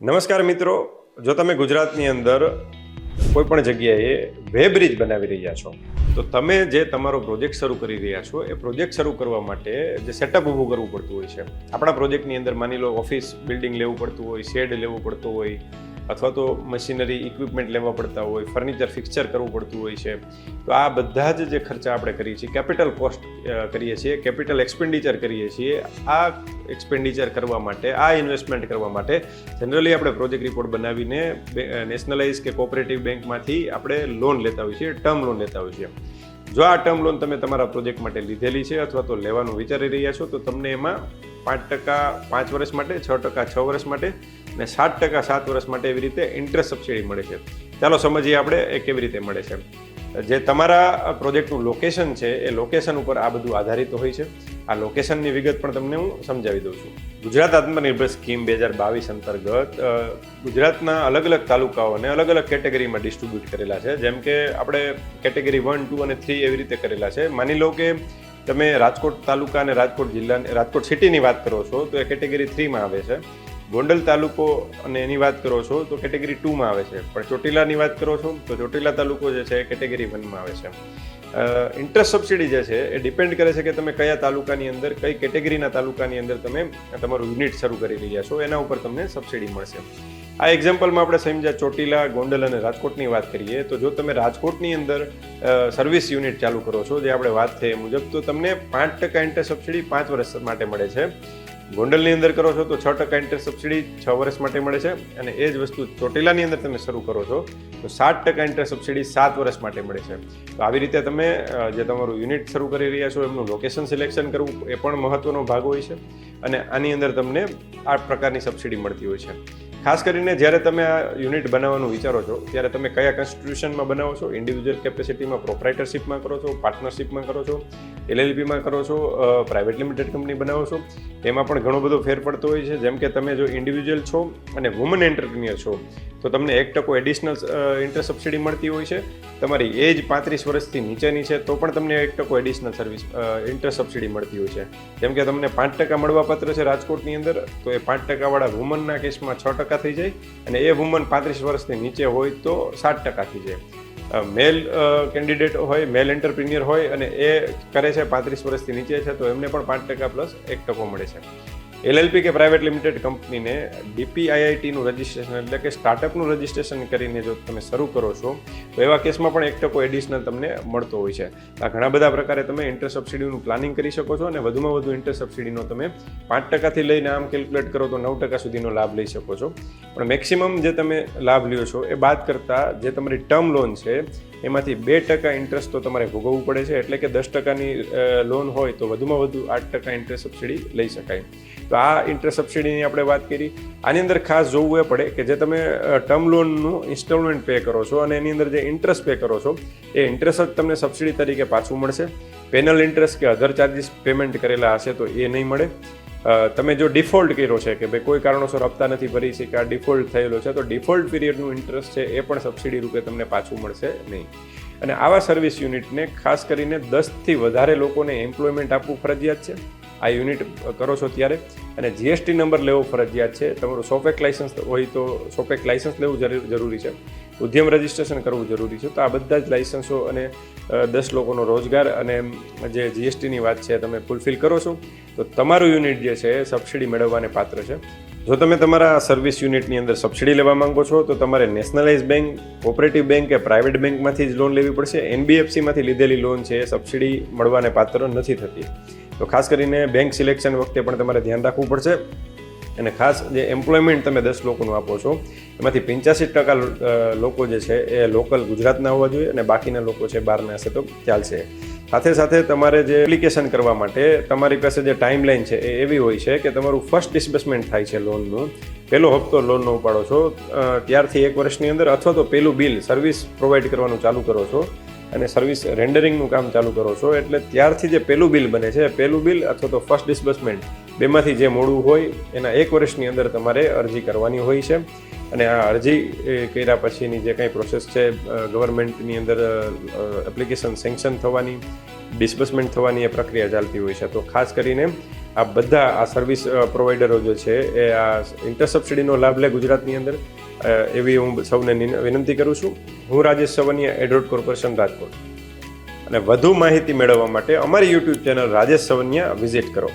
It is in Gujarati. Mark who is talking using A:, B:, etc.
A: નમસ્કાર મિત્રો, જો તમે ગુજરાતની અંદર કોઈ પણ જગ્યાએ વેબ બ્રિજ બનાવી રહ્યા છો તો તમે જે તમારો પ્રોજેક્ટ શરૂ કરી રહ્યા છો એ પ્રોજેક્ટ શરૂ કરવા માટે જે સેટઅપ ઊભું કરવું પડતું હોય છે. આપણા પ્રોજેક્ટની અંદર માની લો ઓફિસ બિલ્ડિંગ લેવું પડતું હોય, શેડ લેવું પડતું હોય, અથવા તો મશીનરી ઇક્વિપમેન્ટ લેવા પડતા હોય, ફર્નિચર ફિક્સચર કરવું પડતું હોય છે. તો આ બધા જ જે ખર્ચા આપણે કરીએ છીએ, કેપિટલ કોસ્ટ કરીએ છીએ, કેપિટલ એક્સપેન્ડિચર કરીએ છીએ. આ એક્સપેન્ડિચર કરવા માટે, આ ઇન્વેસ્ટમેન્ટ કરવા માટે જનરલી આપણે પ્રોજેક્ટ રિપોર્ટ બનાવીને નેશનલાઇઝ કે કોઓપરેટિવ બેંકમાંથી આપણે લોન લેતા હોઈએ છીએ, ટર્મ લોન લેતા હોઈએ છીએ. જો આ ટર્મ લોન તમે તમારા પ્રોજેક્ટ માટે લીધેલી છે અથવા તો લેવાનું વિચારી રહ્યા છો તો તમને એમાં 5% 5 વર્ષ માટે, 6% 6 વર્ષ માટે અને 7% 7 વર્ષ માટે એવી રીતે ઇન્ટરેસ્ટ સબસિડી મળે છે. ચાલો સમજીએ આપણે એ કેવી રીતે મળે છે. જે તમારા પ્રોજેક્ટનું લોકેશન છે એ લોકેશન ઉપર આ બધું આધારિત હોય છે. આ લોકેશનની વિગત પણ તમને હું સમજાવી દઉં છું. ગુજરાત આત્મનિર્ભર સ્કીમ 2022 અંતર્ગત ગુજરાતના અલગ અલગ તાલુકાઓને અલગ અલગ કેટેગરીમાં ડિસ્ટ્રીબ્યુટ કરેલા છે. જેમ કે આપણે કેટેગરી 1, 2 અને 3 એવી રીતે કરેલા છે. માની લો કે તમે રાજકોટ તાલુકા અને રાજકોટ જિલ્લા, રાજકોટ સિટીની વાત કરો છો તો એ કેટેગરી 3માં આવે છે. ગોંડલ તાલુકો અને એની વાત કરો છો તો કેટેગરી 2માં આવે છે. પણ ચોટીલાની વાત કરો છો તો ચોટીલા તાલુકો જે છે એ કેટેગરી 1માં આવે છે. ઇન્ટરેસ્ટ સબસિડી જે છે એ ડિપેન્ડ કરે છે કે તમે કયા તાલુકાની અંદર, કઈ કેટેગરીના તાલુકાની અંદર તમે તમારું યુનિટ શરૂ કરી રહ્યા છો, એના ઉપર તમને સબસિડી મળશે. આ એક્ઝામ્પલમાં આપણે સમજ્યા ચોટીલા, ગોંડલ અને રાજકોટની વાત કરીએ તો જો તમે રાજકોટની અંદર સર્વિસ યુનિટ ચાલુ કરો છો, જે આપણે વાત થઈ એ મુજબ, તો તમને 5% ઇન્ટરેસ્ટ સબસિડી 5 વર્ષ માટે મળે છે. ગોંડલની અંદર કરો છો તો 6% ઇન્ટરેસ્ટ સબસિડી 6 વર્ષ માટે મળે છે. અને એ જ વસ્તુ ચોટીલાની અંદર તમે શરૂ કરો છો તો 7% ઇન્ટરેસ્ટ સબસિડી 7 વર્ષ માટે મળે છે. તો આવી રીતે તમે જે તમારું યુનિટ શરૂ કરી રહ્યા છો એમનું લોકેશન સિલેક્શન કરવું એ પણ મહત્વનો ભાગ હોય છે. અને આની અંદર તમને આ પ્રકારની સબસિડી મળતી હોય છે. ખાસ કરીને જ્યારે તમે આ યુનિટ બનાવવાનું વિચારો છો ત્યારે તમે કયા કોન્સ્ટિટ્યુશનમાં બનાવો છો, ઇન્ડિવિજ્યુઅલ કેપેસિટીમાં, પ્રોપ્રાઇટરશીપમાં કરો છો, પાર્ટનરશીપમાં કરો છો, LLPમાં કરો છો, પ્રાઇવેટ લિમિટેડ કંપની બનાવો છો, એમાં પણ ઘણો બધો ફેર પડતો હોય છે. જેમ કે તમે જો ઇન્ડિવિજ્યુઅલ છો અને વુમન એન્ટરપ્રિન્યોર છો તો તમને 1% એડિશનલ ઇન્ટરેસ્ટ સબસિડી મળતી હોય છે. તમારી એજ 35 વર્ષથી નીચેની છે તો પણ તમને 1% એડિશનલ ઇન્ટરેસ્ટ સબસિડી મળતી હોય છે. જેમ કે તમને 5% મળવાપાત્ર છે રાજકોટની અંદર, તો એ 5% વાળા વુમનના કેસમાં 6% થઈ જાય અને એ વુમન 35 વર્ષથી નીચે હોય તો 7% થઈ જાય. મેલ કેન્ડિડેટ હોય, મેલ એન્ટરપ્રિન્યોર હોય અને એ કરે છે 35 વર્ષથી નીચે છે તો એમને પણ 5% પ્લસ 1% મળે છે. LLP કે પ્રાઇવેટ લિમિટેડ કંપનીને DPIITનું રજિસ્ટ્રેશન એટલે કે સ્ટાર્ટઅપનું રજિસ્ટ્રેશન કરીને જો તમે શરૂ કરો છો તો એવા કેસમાં પણ 1% એડિશનલ તમને મળતો હોય છે. આ ઘણા બધા પ્રકારે તમે ઇન્ટરેસ્ટ સબસિડીનું પ્લાનિંગ કરી શકો છો અને વધુમાં વધુ ઇન્ટરેસ્ટ સબસિડીનો તમે 5%થી લઈને આમ કેલ્ક્યુલેટ કરો તો 9% સુધીનો લાભ લઈ શકો છો. પણ મેક્સિમમ જે તમે લાભ લ્યો છો એ બાદ કરતાં જે તમારી ટર્મ લોન છે એમાંથી 2% ઇન્ટરેસ્ટ તો તમારે ભોગવવું પડે છે. એટલે કે 10%ની લોન હોય તો વધુમાં વધુ 8% ઇન્ટરેસ્ટ સબસિડી લઈ શકાય. તો આ ઇન્ટરેસ્ટ સબસિડીની આપણે વાત કરી. આની અંદર ખાસ જોવું એ પડે કે જે તમે ટર્મ લોનનું ઇન્સ્ટોલમેન્ટ પે કરો છો અને એની અંદર જે ઇન્ટરેસ્ટ પે કરો છો એ ઇન્ટરેસ્ટ જ તમને સબસિડી તરીકે પાછું મળશે. પેનલ ઇન્ટરેસ્ટ કે અધર ચાર્જિસ પેમેન્ટ કરેલા હશે તો એ નહીં મળે. તમે જો ડિફોલ્ટ કર્યો છે કે ભાઈ કોઈ કારણોસર હપ્તા નથી ભરી શક્યા, ડિફોલ્ટ થયેલો છે તો ડિફોલ્ટ પીરિયડનું ઇન્ટરેસ્ટ છે એ પણ સબસિડી રૂપે તમને પાછું મળશે નહીં. અને આવા સર્વિસ યુનિટને ખાસ કરીને 10થી વધારે લોકોને એમ્પ્લોયમેન્ટ આપવું ફરજિયાત છે આ યુનિટ કરો છો ત્યારે. અને GST નંબર લેવો ફરજિયાત છે. તમારું સોપેક લાઇસન્સ હોય તો સોપેક લાઇસન્સ લેવું જરૂરી છે. ઉદ્યમ રજિસ્ટ્રેશન કરવું જરૂરી છે. તો આ બધા જ લાઇસન્સો અને 10 લોકોનો રોજગાર અને જે GSTની વાત છે તમે ફૂલફિલ કરો છો તો તમારું યુનિટ જે છે એ સબસિડી મેળવવાને પાત્ર છે. જો તમે તમારા સર્વિસ યુનિટની અંદર સબસિડી લેવા માંગો છો તો તમારે નેશનલાઇઝ બેંક, કોઓપરેટિવ બેંક કે પ્રાઇવેટ બેંકમાંથી જ લોન લેવી પડશે. NBFCમાંથી લીધેલી લોન છે એ સબસિડી મળવાને પાત્ર નથી થતી. તો ખાસ કરીને બેંક સિલેક્શન વખતે પણ તમારે ધ્યાન રાખવું પડશે. અને ખાસ જે એમ્પ્લોયમેન્ટ તમે 10 લોકોનું આપો છો એમાંથી 85% લોકો જે છે એ લોકલ ગુજરાતના હોવા જોઈએ અને બાકીના લોકો છે બહારના હશે તો ચાલશે. સાથે સાથે તમારે જે એપ્લિકેશન કરવા માટે તમારી પાસે જે ટાઈમલાઈન છે એ એવી હોય છે કે તમારું ફર્સ્ટ ડિસ્બર્સમેન્ટ થાય છે લોનનું, પહેલો હપ્તો લોનનો ઉપાડો છો ત્યારથી 1 વર્ષની અંદર, અથવા તો પહેલું બિલ સર્વિસ પ્રોવાઈડ કરવાનું ચાલુ કરો છો અને સર્વિસ રેન્ડરિંગનું કામ ચાલુ કરો છો એટલે ત્યારથી જે પહેલું બિલ બને છે, પહેલું બિલ અથવા તો ફર્સ્ટ ડિસ્બર્સમેન્ટ બેમાંથી જે મોડું હોય એના 1 વર્ષની અંદર તમારે અરજી કરવાની હોય છે. અને આ અરજી કર્યા પછીની જે કંઈ પ્રોસેસ છે ગવર્મેન્ટની અંદર એપ્લિકેશન સેન્કશન થવાની, ડિસ્બર્સમેન્ટ થવાની એ પ્રક્રિયા ચાલતી હોય છે. તો ખાસ કરીને આ બધા આ સર્વિસ પ્રોવાઈડરો જે છે એ આ ઇન્ટર સબસિડીનો લાભ લે ગુજરાતની અંદર, એવી હું સૌને વિનંતી કરું છું. હું રાજેશ સવનિયા, એડ્રોડ કોર્પોરેશન, રાજકોટ. અને વધુ માહિતી મેળવવા માટે અમારી યુટ્યુબ ચેનલ રાજેશ સવનિયા વિઝિટ કરો.